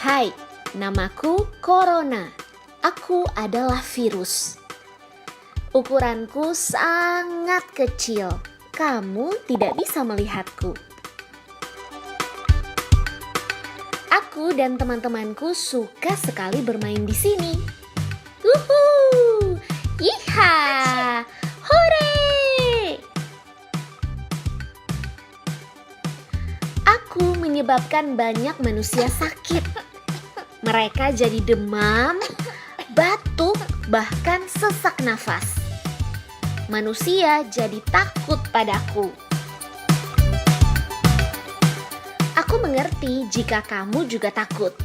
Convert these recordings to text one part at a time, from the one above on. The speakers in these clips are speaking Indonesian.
Hai, namaku Corona. Aku adalah virus. Ukuranku sangat kecil. Kamu tidak bisa melihatku. Aku dan teman-temanku suka sekali bermain di sini. Wuhuu! Yiha! Hore! Aku menyebabkan banyak manusia sakit. Mereka jadi demam, batuk, bahkan sesak nafas. Manusia jadi takut padaku. Aku mengerti jika kamu juga takut.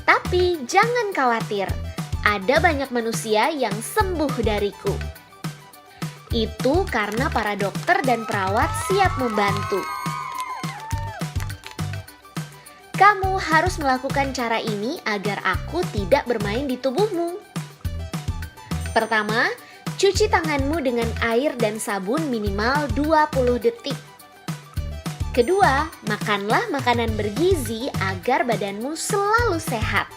Tapi jangan khawatir, ada banyak manusia yang sembuh dariku. Itu karena para dokter dan perawat siap membantu. Kamu harus melakukan cara ini agar aku tidak bermain di tubuhmu. Pertama, cuci tanganmu dengan air dan sabun minimal 20 detik. Kedua, makanlah makanan bergizi agar badanmu selalu sehat.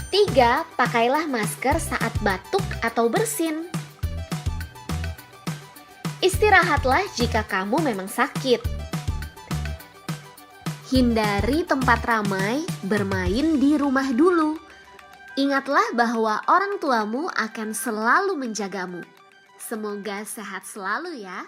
Tiga, pakailah masker saat batuk atau bersin. Istirahatlah jika kamu memang sakit. Hindari tempat ramai, bermain di rumah dulu. Ingatlah bahwa orang tuamu akan selalu menjagamu. Semoga sehat selalu ya.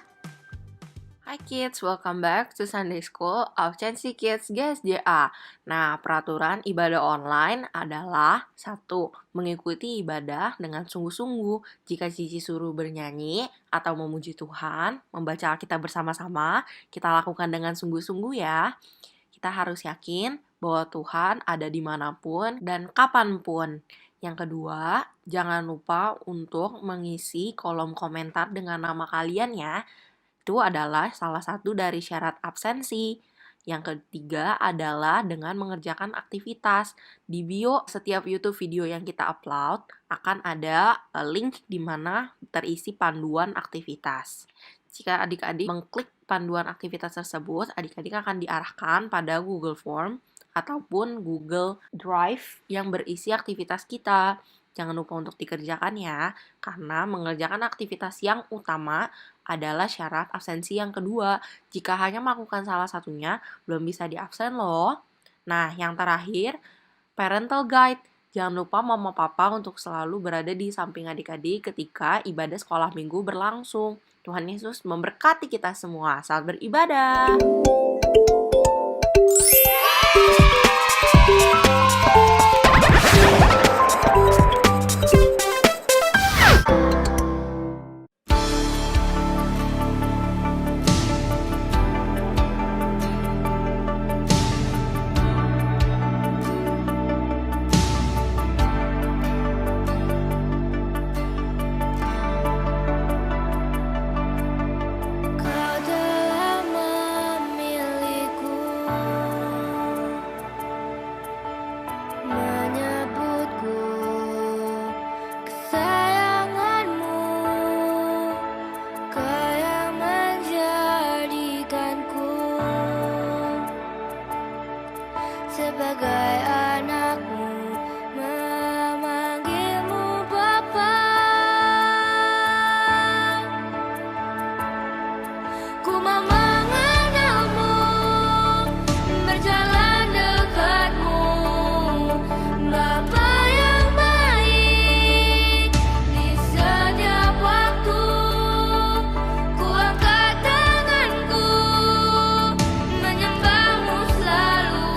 Hi kids, welcome back to Sunday School of Chancy Kids GSJA. Nah, peraturan ibadah online adalah 1. Mengikuti ibadah dengan sungguh-sungguh. Jika Cici suruh bernyanyi atau memuji Tuhan, membaca Alkitab bersama-sama, kita lakukan dengan sungguh-sungguh ya. Kita harus yakin bahwa Tuhan ada dimanapun dan kapanpun. Yang kedua, jangan lupa untuk mengisi kolom komentar dengan nama kalian ya. Itu adalah salah satu dari syarat absensi. Yang ketiga adalah dengan mengerjakan aktivitas. Di bio setiap YouTube video yang kita upload akan ada link di mana terisi panduan aktivitas. Jika adik-adik mengklik panduan aktivitas tersebut, adik-adik akan diarahkan pada Google Form ataupun Google Drive yang berisi aktivitas kita. Jangan lupa untuk dikerjakan ya, karena mengerjakan aktivitas yang utama adalah syarat absensi yang kedua. Jika hanya melakukan salah satunya, belum bisa diabsen loh. Nah, yang terakhir, parental guide. Jangan lupa mama papa untuk selalu berada di samping adik-adik ketika ibadah sekolah minggu berlangsung. Tuhan Yesus memberkati kita semua. Selamat beribadah. Kau telah memilihku, menyebutku kesayanganmu, kau yang menjadikanku sebagai anakmu, memanggilmu Bapa. Ku mau mengenalmu, berjalan dekatmu, Bapa yang baik di setiap waktu. Ku angkat tanganku, menyembahmu selalu.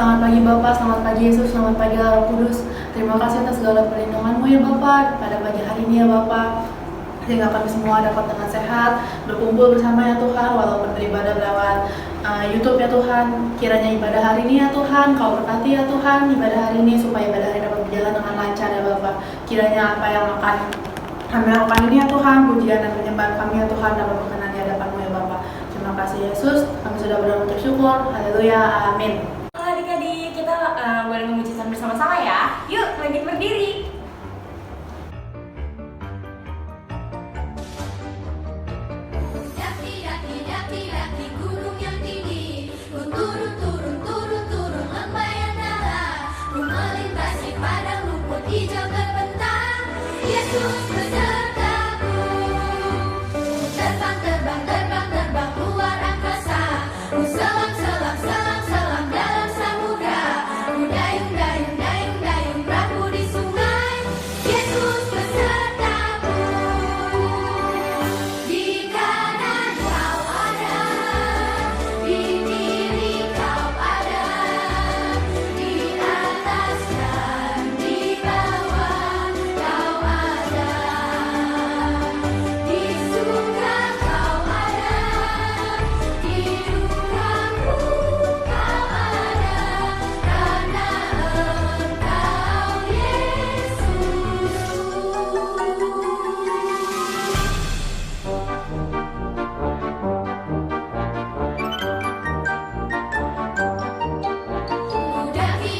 Selamat pagi Bapak, selamat pagi Yesus, selamat pagi Roh Kudus. Terima kasih atas segala perlindungan-Mu ya Bapak pada pagi hari ini ya Bapak. Sehingga kami semua dapat dengan sehat berkumpul bersama ya Tuhan, walaupun beribadah lewat YouTube ya Tuhan. Kiranya ibadah hari ini ya Tuhan, Kau berkati ya Tuhan ibadah hari ini, supaya ibadah hari dapat berjalan dengan lancar ya Bapak. Kiranya apa yang akan kami lakukan ini ya Tuhan, pujian dan penyembahan kami ya Tuhan dapat berkenan di hadapan-Mu ya Bapak. Terima kasih Yesus, kami sudah berdoa syukur. Haleluya, amin. Halo adik-adik, kita boleh memuji Tuhan bersama-sama ya. Yuk, bangkit berdiri. Daki gunung yang tinggi, ku turun lembah yang dalam, ku melintasi padang rumput hijau terbentang. Yesus besertaku, terbang luar angkasa, ku selam dalam samudra, ku dayung perahu di sungai. Yesus besertaku, di kanan kau ada, di kiri kau ada, di atas dan di bawah kau ada, di suka kau ada, di dukaku kau ada, karena Engkau Yesus. Ku daki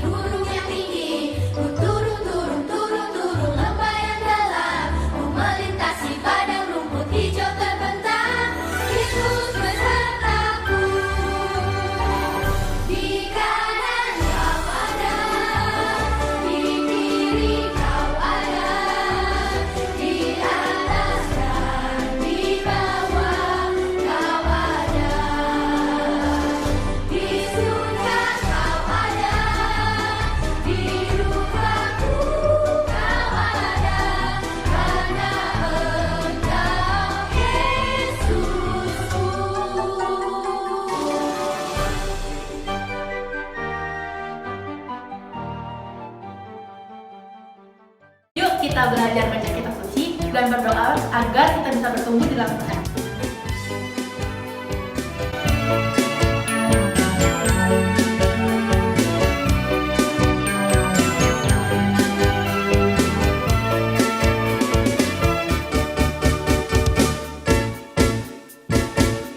gunung yang tinggi, ku turun lembah yang dalam, ku melintasi padang rumput hijau terbentang. Yesus besertaku, di kanan kau ada, di kiri kau ada, di atas dan di bawah kau ada, di surga kau ada, di dukaku kau ada, karena Engkau Yesusku. Yuk kita belajar baca kitab suci dan berdoa agar kita bisa bertumbuh di dalam Tuhan.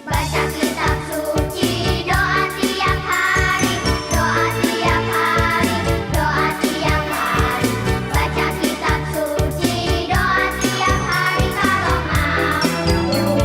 Baca kitab suci, doa tiap hari, doa tiap hari, doa tiap hari. Baca kitab suci, doa tiap hari kalau mau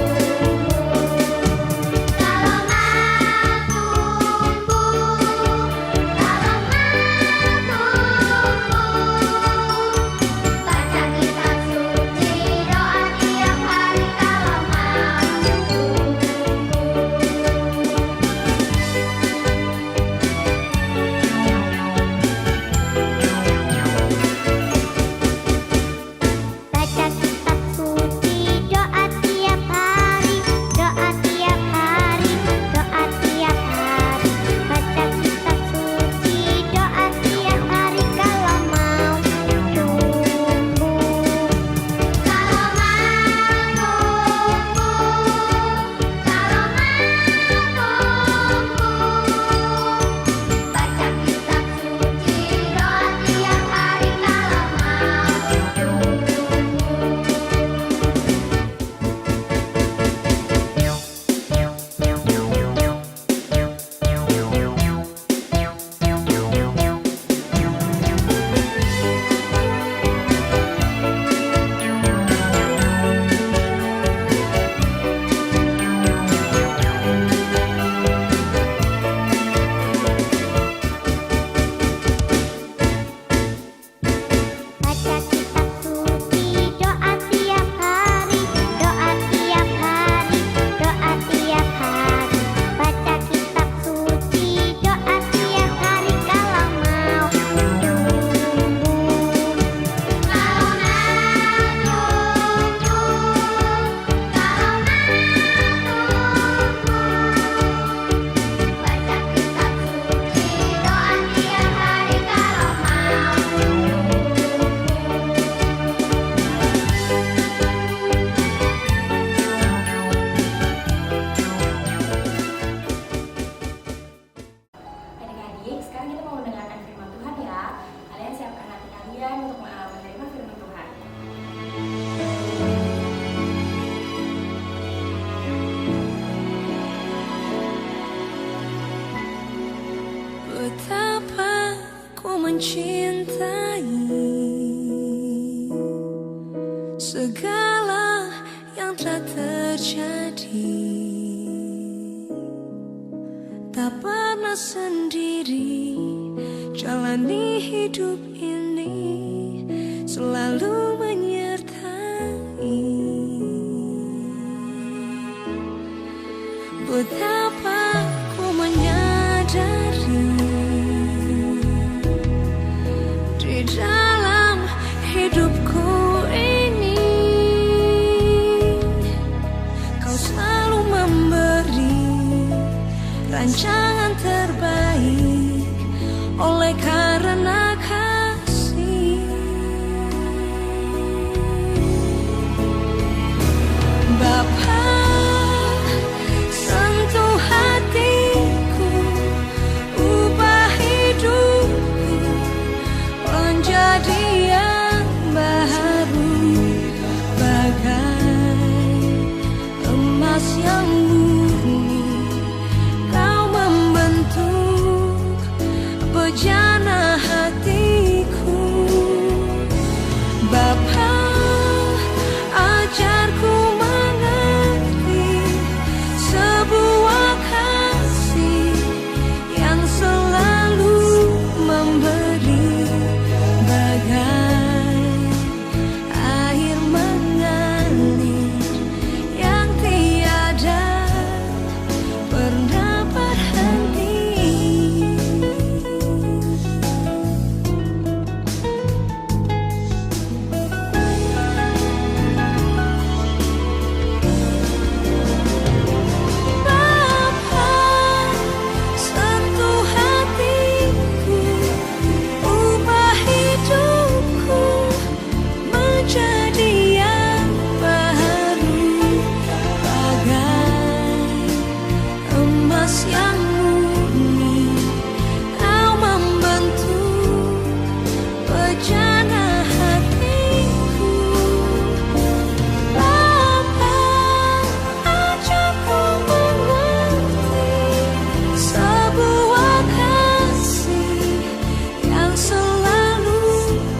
mencintai segala yang telah terjadi. Tak pernah sendiri jalani hidup ini, selalu menyertai. Betapa ku menyadari di dalam hidupku ini kau selalu memberi rancangan terbaik oleh karena kasih. Bapa, sentuh hatiku, ubah hidupku menjadi yang baru, bagai emas yang murni. Kau membentuk bejana hatiku. Bapa, ajarku mengerti sebuah kasih yang selalu memberi, bagai air mengalir yang tiada pernah berhenti. Bapa, sentuh hatiku, ubah hidupku menjadi yang baru, bagai emas yang murni. Kau membentuk bejana hatiku. Bapa, ajarku mengerti sebuah kasih yang selalu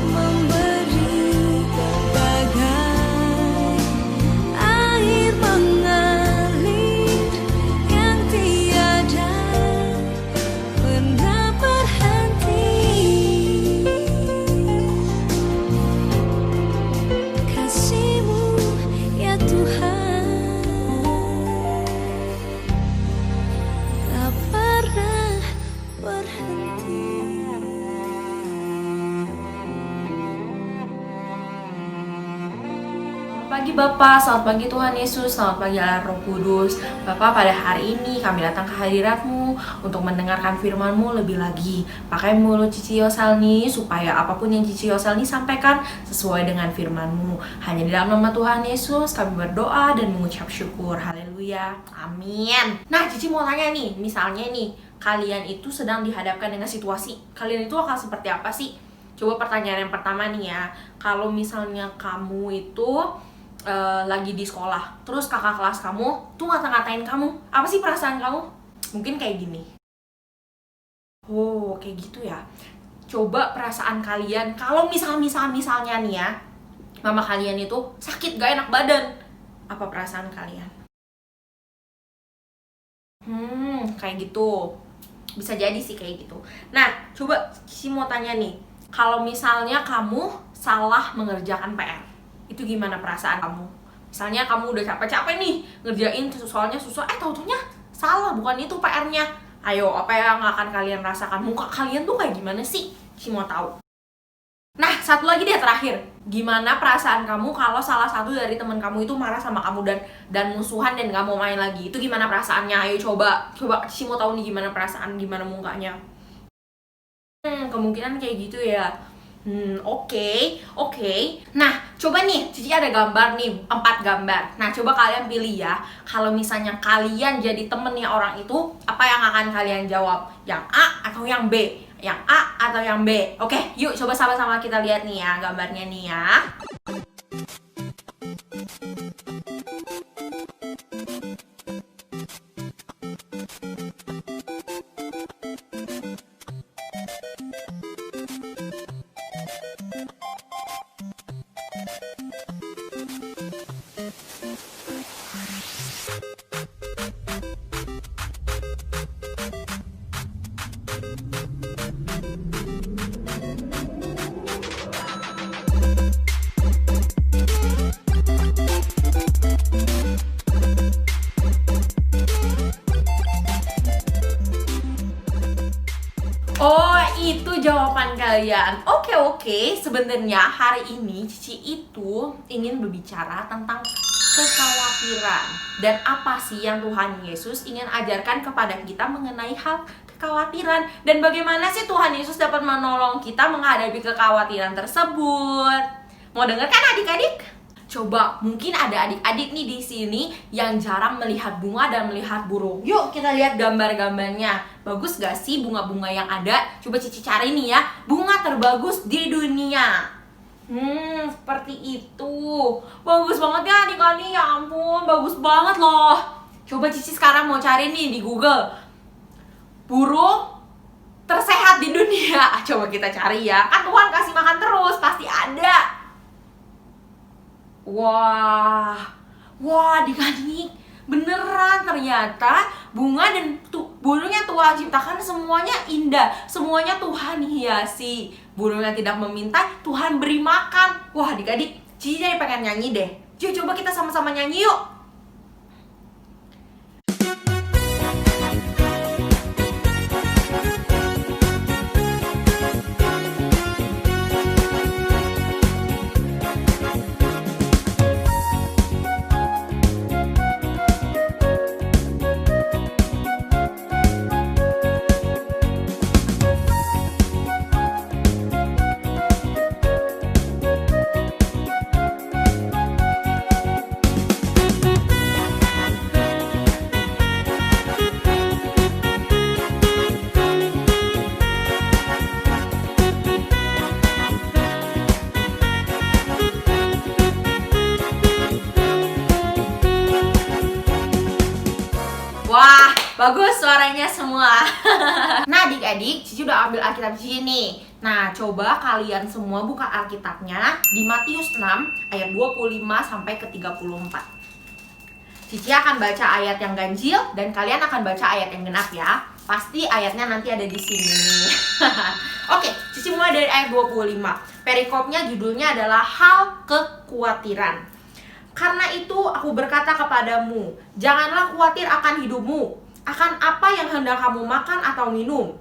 memberi, bagai air mengalir yang tiada pernah berhenti. Kasih-Mu ya Tuhan tak pernah berhenti. Selamat pagi Bapak, selamat pagi Tuhan Yesus, selamat pagi Allah Roh Kudus. Bapak, pada hari ini kami datang ke hadirat-Mu untuk mendengarkan firman-Mu lebih lagi. Pakai mulut Cici Yoselni supaya apapun yang Cici Yoselni sampaikan sesuai dengan firman-Mu. Hanya di dalam nama Tuhan Yesus kami berdoa dan mengucap syukur. Haleluya, amin. Nah, Cici mau tanya nih, misalnya nih kalian itu sedang dihadapkan dengan situasi, kalian itu akan seperti apa sih? Coba pertanyaan yang pertama nih ya, kalau misalnya kamu itu lagi di sekolah, terus kakak kelas kamu tuh ngata-ngatain kamu, apa sih perasaan kamu? Mungkin kayak gini. Oh, kayak gitu ya. Coba perasaan kalian kalau misalnya nih ya, mama kalian itu sakit gak enak badan, apa perasaan kalian? Kayak gitu. Bisa jadi sih kayak gitu. Nah, coba Cici mau tanya nih, kalau misalnya kamu salah mengerjakan PR, itu gimana perasaan kamu? Misalnya kamu udah capek-capek nih ngerjain soalnya susah, tau-taunya salah, bukan itu PR-nya. Ayo, apa yang akan kalian rasakan? Muka kalian tuh kayak gimana sih? Cici mau tahu. Nah, satu lagi deh terakhir. Gimana perasaan kamu kalau salah satu dari teman kamu itu marah sama kamu dan musuhan dan gak mau main lagi? Itu gimana perasaannya? Ayo coba Cici mau tahu nih gimana perasaan, gimana mukanya. Kemungkinan kayak gitu ya. Oke. Nah, coba nih, Cici ada gambar nih, 4 gambar. Nah, coba kalian pilih ya. Kalau misalnya kalian jadi temennya orang itu, apa yang akan kalian jawab? Yang A atau yang B? Yang A atau yang B? Oke, yuk coba sama-sama kita lihat nih ya, gambarnya nih ya. jawaban kalian. Oke, sebenarnya hari ini Cici itu ingin berbicara tentang kekhawatiran. Dan apa sih yang Tuhan Yesus ingin ajarkan kepada kita mengenai hal kekhawatiran. Dan bagaimana sih Tuhan Yesus dapat menolong kita menghadapi kekhawatiran tersebut. Mau denger kan adik-adik? Coba, mungkin ada adik-adik nih di sini yang jarang melihat bunga dan melihat burung. Yuk kita lihat gambar-gambarnya. Bagus gak sih bunga-bunga yang ada? Coba Cici cari nih ya, bunga terbagus di dunia. Seperti itu. Bagus banget ya adik-adik, ya ampun, bagus banget loh. Coba Cici sekarang mau cari nih di Google, burung tersehat di dunia. Coba kita cari ya, kan Tuhan kasih makan terus, pasti ada. Wah, adik-adik, beneran ternyata bunga dan burung yang Tuhan ciptakan semuanya indah, semuanya Tuhan hiasi. Burung yang tidak meminta, Tuhan beri makan. Wah, adik-adik, Cici jadi pengen nyanyi deh. Yuk coba kita sama-sama nyanyi yuk. Wah, bagus suaranya semua. Nah adik-adik, Cici udah ambil Alkitab Cici nih. Nah, coba kalian semua buka Alkitabnya di Matius 6 ayat 25 sampai ke 34. Cici akan baca ayat yang ganjil dan kalian akan baca ayat yang genap ya. Pasti ayatnya nanti ada di sini nih. Oke, Cici mulai dari ayat 25. Perikopnya judulnya adalah hal kekhawatiran. Karena itu aku berkata kepadamu, janganlah khawatir akan hidupmu, akan apa yang hendak kamu makan atau minum.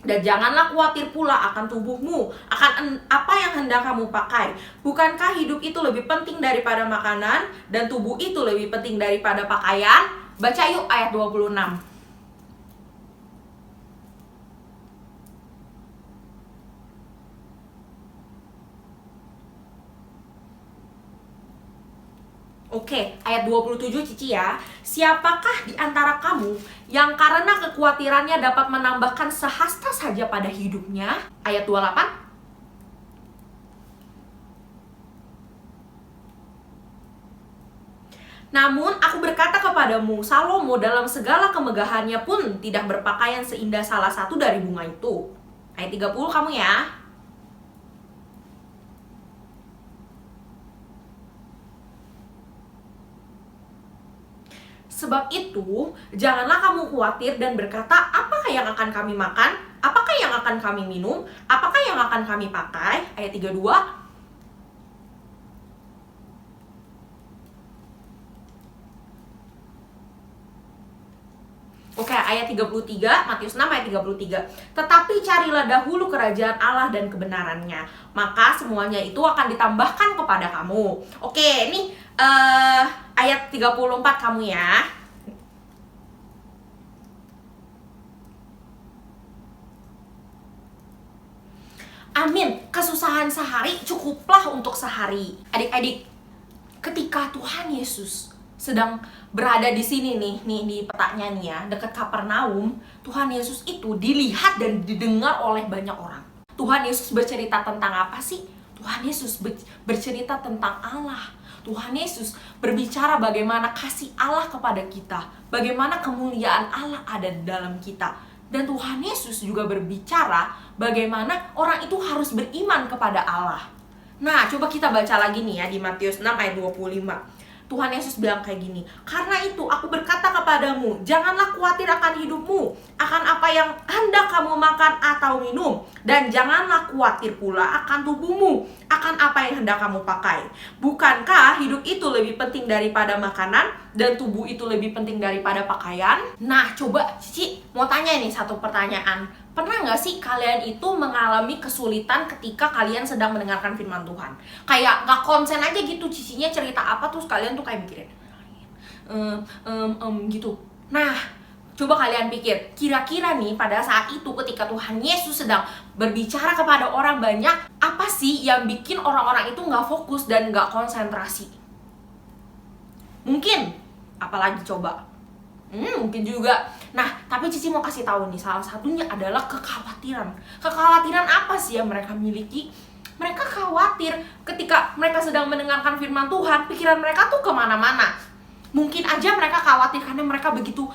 Dan janganlah khawatir pula akan tubuhmu, akan apa yang hendak kamu pakai. Bukankah hidup itu lebih penting daripada makanan, dan tubuh itu lebih penting daripada pakaian? Baca yuk ayat 26. Oke, ayat 27 Cici ya. Siapakah di antara kamu yang karena kekhawatirannya dapat menambahkan sehasta saja pada hidupnya? Ayat 28. Namun aku berkata kepadamu, Salomo dalam segala kemegahannya pun tidak berpakaian seindah salah satu dari bunga itu. Ayat 30 kamu ya. Sebab itu, janganlah kamu khawatir dan berkata, apakah yang akan kami makan? Apakah yang akan kami minum? Apakah yang akan kami pakai? Ayat 32. Oke, ayat 33, Matius 6 ayat 33. Tetapi carilah dahulu kerajaan Allah dan kebenarannya, maka semuanya itu akan ditambahkan kepada kamu. Oke, ini ayat 34 kamu ya. Amin. Kesusahan sehari cukuplah untuk sehari. Adik-adik, ketika Tuhan Yesus sedang berada di sini nih di petanya nih ya, dekat Kapernaum, Tuhan Yesus itu dilihat dan didengar oleh banyak orang. Tuhan Yesus bercerita tentang apa sih? Tuhan Yesus bercerita tentang Allah. Tuhan Yesus berbicara bagaimana kasih Allah kepada kita, bagaimana kemuliaan Allah ada di dalam kita. Dan Tuhan Yesus juga berbicara bagaimana orang itu harus beriman kepada Allah. Nah, coba kita baca lagi nih ya di Matius 6 ayat 25. Tuhan Yesus bilang kayak gini, karena itu aku berkata kepadamu, janganlah khawatir akan hidupmu, akan apa yang hendak kamu makan atau minum, dan janganlah khawatir pula akan tubuhmu, akan apa yang hendak kamu pakai. Bukankah hidup itu lebih penting daripada makanan, dan tubuh itu lebih penting daripada pakaian? Nah, coba Cici mau tanya nih satu pertanyaan. Pernah nggak sih kalian itu mengalami kesulitan ketika kalian sedang mendengarkan firman Tuhan? Kayak nggak konsen aja gitu, cicinya cerita apa terus kalian tuh kayak mikirin gitu. Nah, coba kalian pikir, kira-kira nih pada saat itu ketika Tuhan Yesus sedang berbicara kepada orang banyak, apa sih yang bikin orang-orang itu nggak fokus dan nggak konsentrasi? Mungkin, apalagi coba? Mungkin juga. Nah, tapi Cici mau kasih tahu nih, salah satunya adalah kekhawatiran. Kekhawatiran apa sih yang mereka miliki? Mereka khawatir ketika mereka sedang mendengarkan firman Tuhan, pikiran mereka tuh kemana-mana. Mungkin aja mereka khawatir karena mereka begitu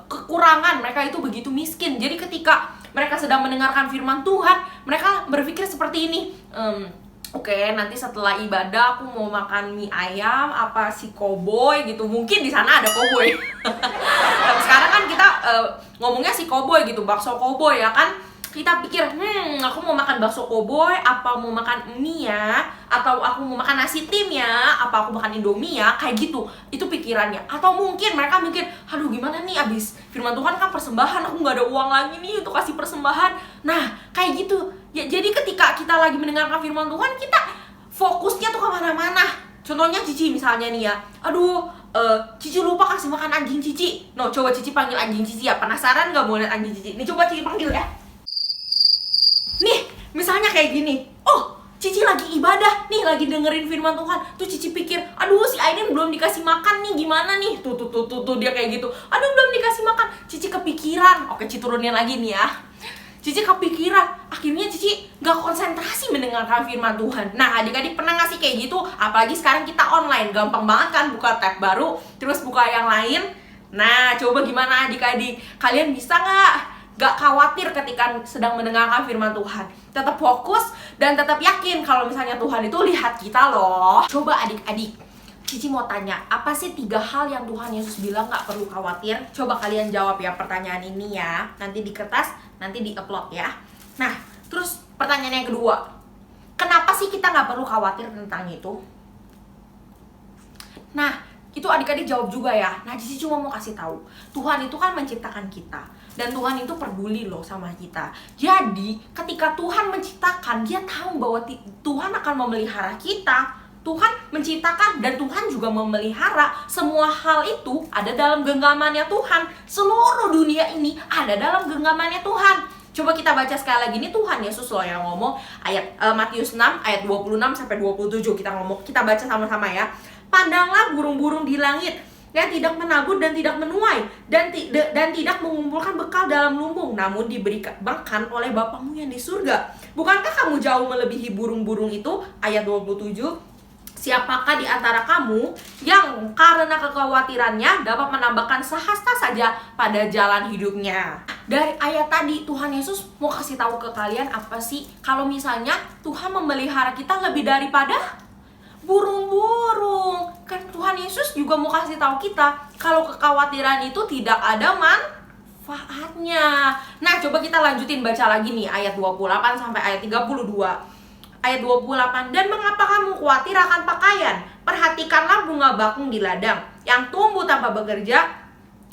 kekurangan, mereka itu begitu miskin. Jadi ketika mereka sedang mendengarkan firman Tuhan, mereka berpikir seperti ini, Oke, nanti setelah ibadah aku mau makan mie ayam apa si koboi gitu. Mungkin di sana ada koboi. Tapi sekarang kan kita ngomongnya si koboi gitu, bakso koboi ya kan. Kita pikir, aku mau makan bakso koboi, apa mau makan mie ya, atau aku mau makan nasi tim ya, apa aku makan Indomie ya, kayak gitu. Itu pikirannya. Atau mungkin mereka mikir, aduh gimana nih abis firman Tuhan kan persembahan, aku nggak ada uang lagi nih untuk kasih persembahan. Nah, kayak gitu. Ya, jadi ketika kita lagi mendengarkan firman Tuhan, kita fokusnya tuh kemana-mana. Contohnya Cici misalnya nih ya, aduh, Cici lupa kasih makan anjing Cici. No, coba Cici panggil anjing Cici ya. Penasaran nggak mau lihat anjing Cici? Nih coba Cici panggil ya. Nih, misalnya kayak gini. Oh, Cici lagi ibadah, nih lagi dengerin firman Tuhan. Tuh Cici pikir, aduh si Aiden belum dikasih makan nih, gimana nih? Tuh dia kayak gitu. Aduh belum dikasih makan. Cici kepikiran. Oke, Cici turunin lagi nih ya. Cici kepikiran. Akhirnya Cici gak konsentrasi mendengarkan firman Tuhan. Nah, adik-adik pernah gak sih kayak gitu? Apalagi sekarang kita online, gampang banget kan buka tab baru, terus buka yang lain. Nah, coba gimana adik-adik? Kalian bisa gak khawatir ketika sedang mendengarkan firman Tuhan? Tetap fokus dan tetap yakin kalau misalnya Tuhan itu lihat kita loh. Coba adik-adik, Cici mau tanya, apa sih 3 hal yang Tuhan Yesus bilang gak perlu khawatir? Coba kalian jawab ya pertanyaan ini ya. Nanti di kertas, nanti di-upload ya. Nah, terus pertanyaan yang kedua, kenapa sih kita gak perlu khawatir tentang itu? Nah, itu adik-adik jawab juga ya. Nah, Cici cuma mau kasih tahu, Tuhan itu kan menciptakan kita. Dan Tuhan itu peduli loh sama kita. Jadi, ketika Tuhan menciptakan, Dia tahu bahwa Tuhan akan memelihara kita. Tuhan menciptakan dan Tuhan juga memelihara. Semua hal itu ada dalam genggamannya Tuhan. Seluruh dunia ini ada dalam genggamannya Tuhan. Coba kita baca sekali lagi, ini Tuhan Yesus loh yang ngomong, ayat Matius 6 ayat 26 sampai 27. Kita baca sama-sama ya. Pandanglah burung-burung di langit yang tidak menabur dan tidak menuai dan tidak mengumpulkan bekal dalam lumbung, namun diberikan makan oleh Bapamu yang di surga. Bukankah kamu jauh melebihi burung-burung itu? Ayat 27. Siapakah di antara kamu yang karena kekhawatirannya dapat menambahkan sehasta saja pada jalan hidupnya? Dari ayat tadi Tuhan Yesus mau kasih tahu ke kalian apa sih? Kalau misalnya Tuhan memelihara kita lebih daripada burung-burung. Kan Tuhan Yesus juga mau kasih tahu kita kalau kekhawatiran itu tidak ada manfaatnya. Nah, coba kita lanjutin baca lagi nih ayat 28 sampai ayat 32. Ayat 28, dan mengapa kamu khawatir akan pakaian? Perhatikanlah bunga bakung di ladang yang tumbuh tanpa bekerja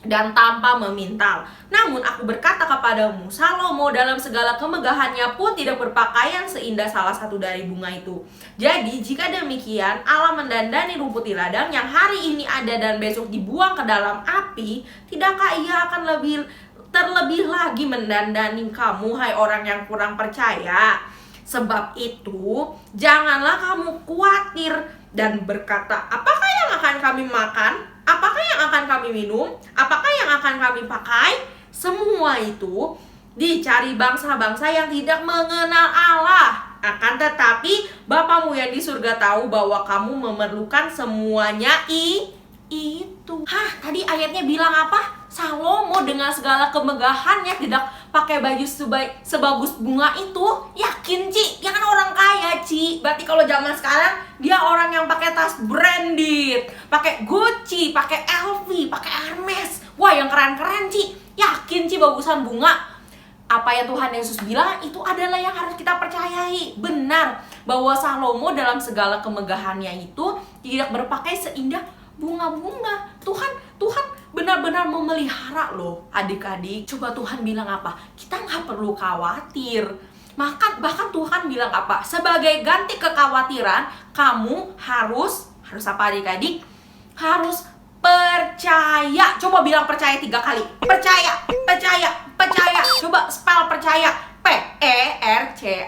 dan tanpa memintal. Namun aku berkata kepadamu, Salomo dalam segala kemegahannya pun tidak berpakaian seindah salah satu dari bunga itu. Jadi jika demikian Allah mendandani rumput di ladang yang hari ini ada dan besok dibuang ke dalam api, tidakkah Ia akan terlebih lagi mendandani kamu, hai orang yang kurang percaya? Sebab itu janganlah kamu khawatir dan berkata, apakah yang akan kami makan? Apakah yang akan kami minum? Apakah yang akan kami pakai? Semua itu dicari bangsa-bangsa yang tidak mengenal Allah. Akan tetapi Bapamu yang di surga tahu bahwa kamu memerlukan semuanya itu. Tadi ayatnya bilang apa? Salomo dengan segala kemegahannya tidak pakai baju sebagus bunga itu. Yakin Ci, dia kan orang kaya Ci. Berarti kalau zaman sekarang dia orang yang pakai tas branded, pakai Gucci, pakai LV, pakai Hermes. Wah, yang keren-keren Ci. Yakin Ci bagusan bunga? Apa yang Tuhan Yesus bilang itu adalah yang harus kita percayai. Benar bahwa Salomo dalam segala kemegahannya itu tidak berpakai seindah bunga-bunga. Tuhan benar-benar memelihara loh adik-adik. Coba Tuhan bilang apa? Kita nggak perlu khawatir. Bahkan Tuhan bilang apa? Sebagai ganti kekhawatiran, kamu harus apa adik-adik? Harus percaya. Coba bilang percaya 3 kali. Percaya. Coba spell percaya. P-E-R-C-A-Y-A.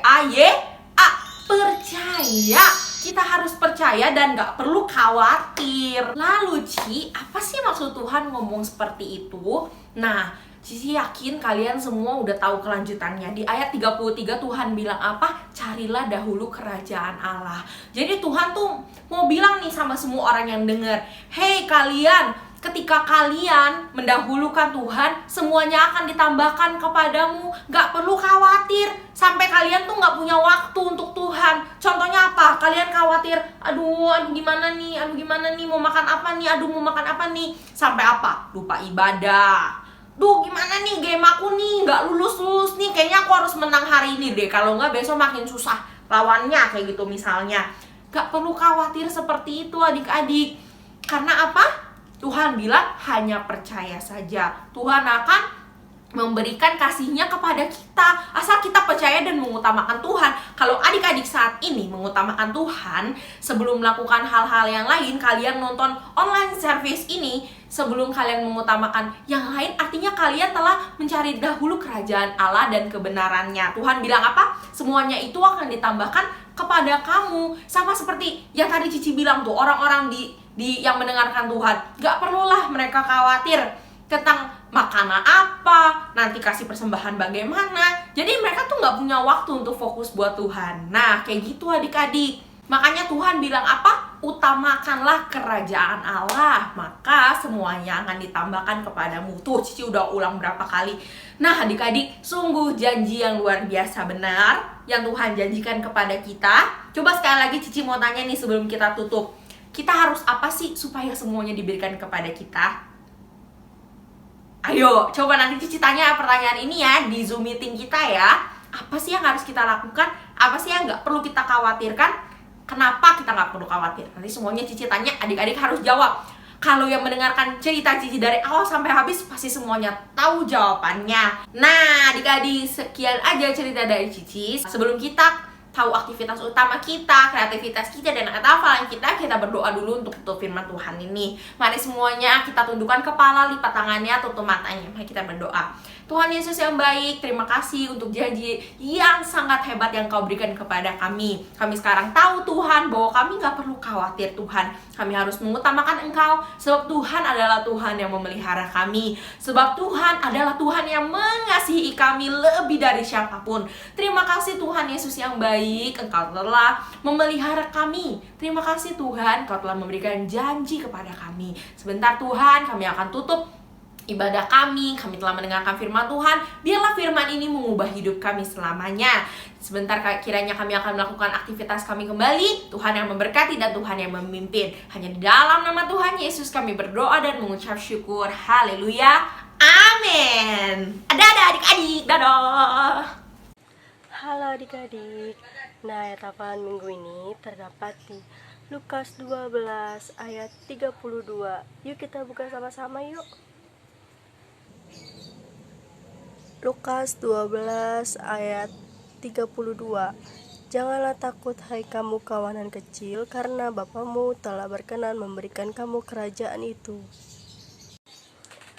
Percaya. Kita harus percaya dan gak perlu khawatir. Lalu Ci, apa sih maksud Tuhan ngomong seperti itu? Nah, Cici yakin kalian semua udah tahu kelanjutannya. Di ayat 33 Tuhan bilang apa? Carilah dahulu kerajaan Allah. Jadi Tuhan tuh mau bilang nih sama semua orang yang dengar, hey kalian, ketika kalian mendahulukan Tuhan, semuanya akan ditambahkan kepadamu. Gak perlu khawatir sampai kalian tuh gak punya waktu untuk Tuhan. Contohnya apa? Kalian khawatir, aduh gimana nih, mau makan apa nih, sampai apa? Lupa ibadah. Duh gimana nih game aku nih, gak lulus nih, kayaknya aku harus menang hari ini deh, kalau gak besok makin susah lawannya, kayak gitu misalnya. Gak perlu khawatir seperti itu adik-adik. Karena apa? Tuhan bilang hanya percaya saja. Tuhan akan memberikan kasihnya kepada kita, asal kita percaya dan mengutamakan Tuhan. Kalau adik-adik saat ini mengutamakan Tuhan, sebelum melakukan hal-hal yang lain, kalian nonton online service ini, sebelum kalian mengutamakan yang lain, artinya kalian telah mencari dahulu kerajaan Allah dan kebenarannya. Tuhan bilang apa? Semuanya itu akan ditambahkan kepada kamu. Sama seperti yang tadi Cici bilang tuh, orang-orang yang mendengarkan Tuhan, gak perlulah mereka khawatir tentang makanan apa, nanti kasih persembahan bagaimana. Jadi mereka tuh gak punya waktu untuk fokus buat Tuhan. Nah kayak gitu adik-adik. Makanya Tuhan bilang apa? Utamakanlah kerajaan Allah, maka semuanya akan ditambahkan kepadamu. Tuh Cici udah ulang berapa kali. Nah adik-adik, sungguh janji yang luar biasa benar yang Tuhan janjikan kepada kita. Coba sekali lagi Cici mau tanya nih sebelum kita tutup, kita harus apa sih supaya semuanya diberikan kepada kita? Ayo, coba nanti Cici tanya pertanyaan ini ya di Zoom meeting kita ya. Apa sih yang harus kita lakukan? Apa sih yang nggak perlu kita khawatirkan? Kenapa kita nggak perlu khawatir? Nanti semuanya Cici tanya, adik-adik harus jawab. Kalau yang mendengarkan cerita Cici dari awal sampai habis, pasti semuanya tahu jawabannya. Nah, adik-adik, sekian aja cerita dari Cici. Sebelum kita tahu aktivitas utama kita, kreativitas kita, dan hafalan kita berdoa dulu untuk tutup firman Tuhan ini. Mari semuanya kita tundukkan kepala, lipat tangannya, tutup matanya. Mari kita berdoa. Tuhan Yesus yang baik, terima kasih untuk janji yang sangat hebat yang Kau berikan kepada kami. Kami sekarang tahu Tuhan bahwa kami gak perlu khawatir Tuhan. Kami harus mengutamakan Engkau, sebab Tuhan adalah Tuhan yang memelihara kami. Sebab Tuhan adalah Tuhan yang mengasihi kami lebih dari siapapun. Terima kasih Tuhan Yesus yang baik, Engkau telah memelihara kami. Terima kasih Tuhan, Kau telah memberikan janji kepada kami. Sebentar Tuhan, kami akan tutup ibadah kami telah mendengarkan firman Tuhan. Biarlah firman ini mengubah hidup kami selamanya. Sebentar kiranya kami akan melakukan aktivitas kami kembali. Tuhan yang memberkati dan Tuhan yang memimpin. Hanya di dalam nama Tuhan Yesus kami berdoa dan mengucap syukur. Haleluya. Amin. Dadah adik-adik. Dadah. Halo adik-adik. Nah, ayat hafalan minggu ini terdapat di Lukas 12 ayat 32. Yuk kita buka sama-sama yuk. Lukas 12 ayat 32. Janganlah takut hai kamu kawanan kecil, karena Bapamu telah berkenan memberikan kamu kerajaan itu.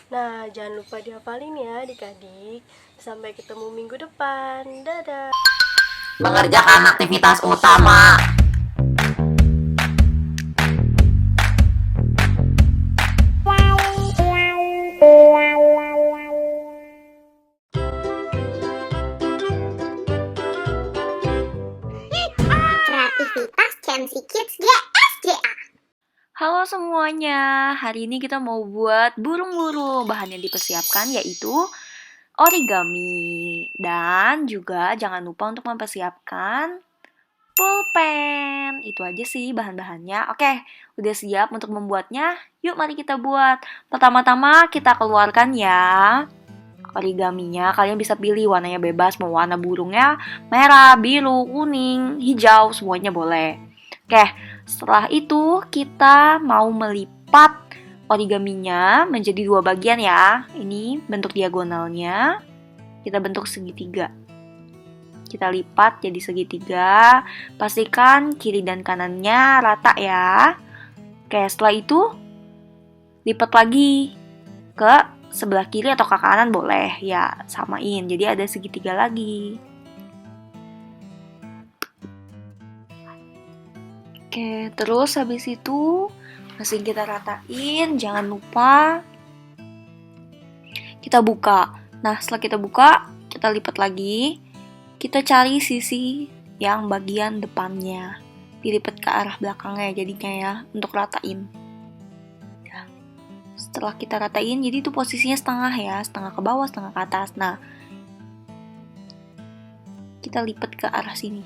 Nah, jangan lupa dihafalin ya adik-adik. Sampai ketemu minggu depan. Dadah. Mengerjakan aktivitas utama. Kreativitas Chancy Kids GSJA. Halo semuanya, hari ini kita mau buat burung-burung. Bahan yang dipersiapkan yaitu origami. Dan juga jangan lupa untuk mempersiapkan pulpen. Itu aja sih bahan-bahannya. Oke, udah siap untuk membuatnya? Yuk mari kita buat. Pertama-tama kita keluarkan ya origaminya. Kalian bisa pilih warnanya bebas, mau warna burungnya merah, biru, kuning, hijau, semuanya boleh. Oke, setelah itu kita mau melipet lipat origaminya menjadi 2 bagian ya. Ini bentuk diagonalnya, kita bentuk segitiga. Kita lipat jadi segitiga, pastikan kiri dan kanannya rata ya. Oke, setelah itu lipat lagi ke sebelah kiri atau ke kanan boleh ya, samain. Jadi ada segitiga lagi. Oke, terus habis itu masih kita ratain, jangan lupa kita buka. Nah, setelah kita buka, kita lipat lagi. Kita cari sisi yang bagian depannya. Dilipat ke arah belakangnya jadinya ya, untuk ratain. Ya. Setelah kita ratain, jadi itu posisinya setengah ya, setengah ke bawah, setengah ke atas. Nah, kita lipat ke arah sini.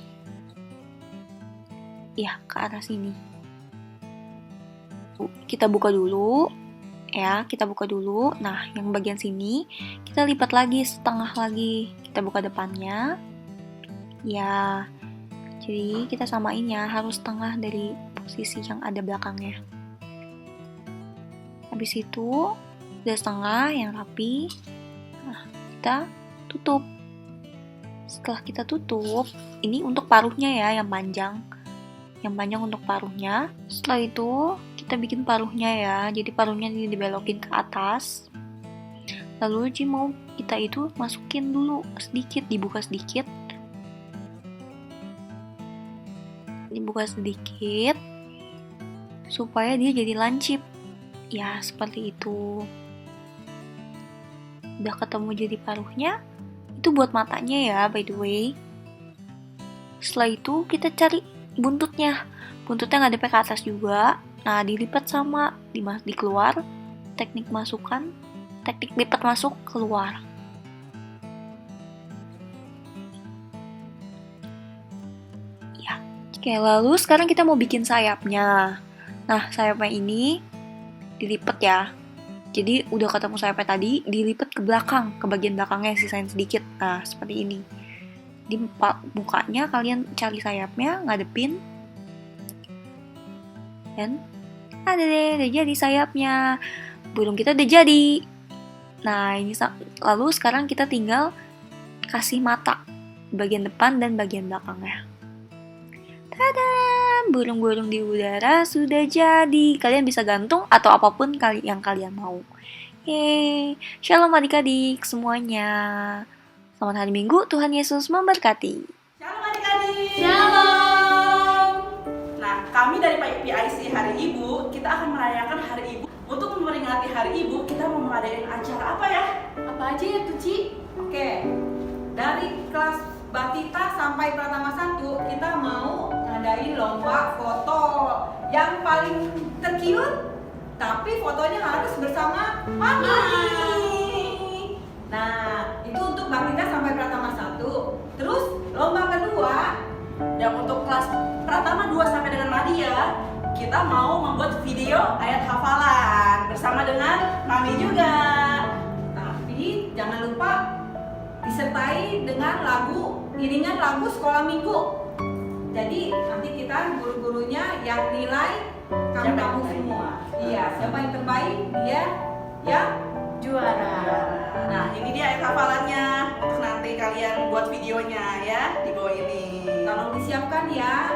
Ya, ke arah sini. Kita buka dulu. Ya, kita buka dulu. Nah, yang bagian sini kita lipat lagi setengah lagi. Kita buka depannya. Ya. Jadi kita samain ya, harus setengah dari posisi yang ada belakangnya. Habis itu udah setengah yang rapi. Nah, kita tutup. Setelah kita tutup, ini untuk paruhnya ya, yang panjang. Yang panjang untuk paruhnya. Setelah itu kita bikin paruhnya ya, jadi paruhnya ini dibelokin ke atas. Lalu mau kita itu masukin dulu sedikit, dibuka sedikit, supaya dia jadi lancip ya, seperti itu. Udah ketemu jadi paruhnya, itu buat matanya ya, by the way. Setelah itu kita cari buntutnya ngadep ke atas juga. Nah, dilipat sama dikeluar, teknik lipat masuk keluar. Ya. Oke, lalu sekarang kita mau bikin sayapnya. Nah, sayapnya ini dilipat ya. Jadi udah ketemu sayapnya tadi, dilipat ke belakang, ke bagian belakangnya, sisain sedikit. Nah, seperti ini. Di mukanya kalian cari sayapnya, ngadepin, dan ada deh, udah jadi sayapnya. Burung kita udah jadi. Nah, ini lalu sekarang kita tinggal kasih mata bagian depan dan bagian belakangnya. Tada, burung-burung di udara sudah jadi. Kalian bisa gantung atau apapun yang kalian mau. Yeay, shalom adik-adik semuanya. Selamat hari Minggu, Tuhan Yesus memberkati. Shalom adik-adik. Shalom. Nah, kami dari PIC Hari Ibu, kita akan merayakan Hari Ibu. Untuk memperingati Hari Ibu, kita mau mengadain acara apa ya? Apa aja ya tuh, Ci? Oke, dari kelas Batita sampai Pratama 1, kita mau ngadain lomba foto yang paling terkiut, tapi fotonya harus bersama Mami. Nah, itu untuk Batita sampai Pratama 1. Terus lomba kedua yang untuk kelas Pratama 2 sampai dengan Madia, kita mau membuat video ayat hafalan bersama dengan Mami juga. Tapi jangan lupa disertai dengan iringan lagu sekolah minggu. Jadi nanti kita guru-gurunya yang nilai kamu semua. Iya, siapa yang terbaik dia yang juara. Nah, ini dia ayat hafalannya. Untuk nanti kalian buat videonya ya di bawah ini. Tolong disiapkan ya.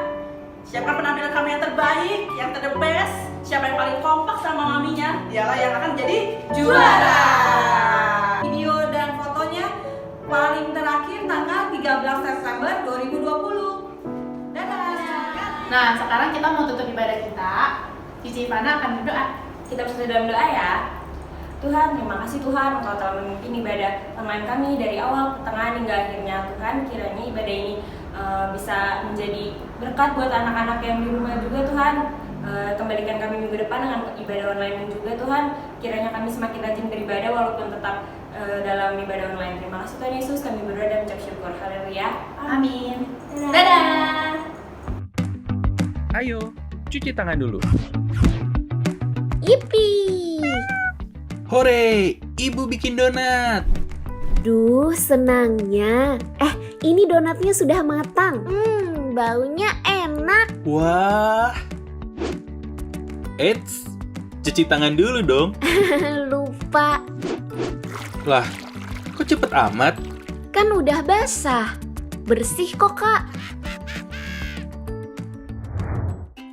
Siapkan penampilan kamu yang terbaik, yang the best. Siapa yang paling kompak sama maminya, dialah yang akan jadi juara. Video dan fotonya paling terakhir tanggal 13 September 2020. Dadah. Nah, sekarang kita mau tutup ibadah kita. Cici Ivana akan berdoa. Kita bersatu dalam doa ya. Tuhan, terima kasih Tuhan, Engkau telah memimpin ibadah online kami dari awal, pertengahan hingga akhirnya. Tuhan, kiranya ibadah ini bisa menjadi berkat buat anak-anak yang di rumah juga Tuhan. Kembalikan kami minggu depan dengan ibadah online juga Tuhan. Kiranya kami semakin rajin beribadah walaupun tetap dalam ibadah online. Terima kasih Tuhan Yesus, kami berdoa dan mengucap syukur. Haleluya. Amin. Dadah. Ayo, cuci tangan dulu. Yippee! Hore, ibu bikin donat. Duh, senangnya. Ini donatnya sudah matang. Baunya enak. Wah. Eits, Cuci tangan dulu dong. Lupa, Lah, kok cepet amat? kan udah basah. Bersih kok, Kak.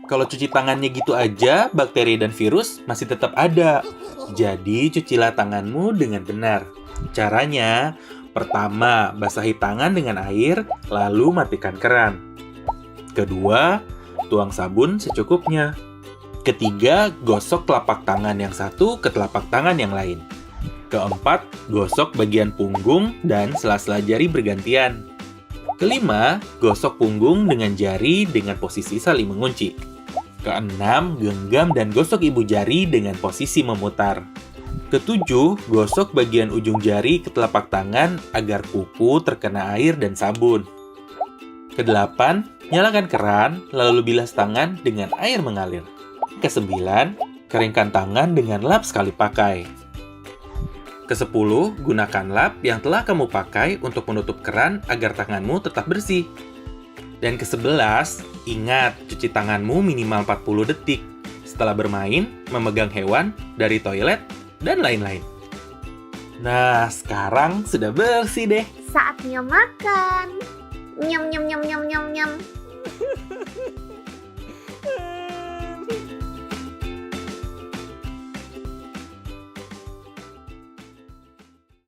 Kalau cuci tangannya gitu aja, bakteri dan virus masih tetap ada. Jadi, cucilah tanganmu dengan benar. Caranya, pertama, basahi tangan dengan air, lalu matikan keran. Kedua, tuang sabun secukupnya. Ketiga, gosok telapak tangan yang satu ke telapak tangan yang lain. Keempat, gosok bagian punggung dan sela-sela jari bergantian. Kelima, gosok punggung dengan jari dengan posisi saling mengunci. Keenam, genggam dan gosok ibu jari dengan posisi memutar. Ketujuh, gosok bagian ujung jari ke telapak tangan agar kuku terkena air dan sabun. Kedelapan, nyalakan keran lalu bilas tangan dengan air mengalir. Kesembilan, keringkan tangan dengan lap sekali pakai. Kesepuluh, gunakan lap yang telah kamu pakai untuk menutup keran agar tanganmu tetap bersih. Dan ke-11, ingat cuci tanganmu minimal 40 detik setelah bermain, memegang hewan, dari toilet, dan lain-lain. Nah, sekarang sudah bersih deh. Saatnya makan. Nyam nyam nyam nyam nyam nyam.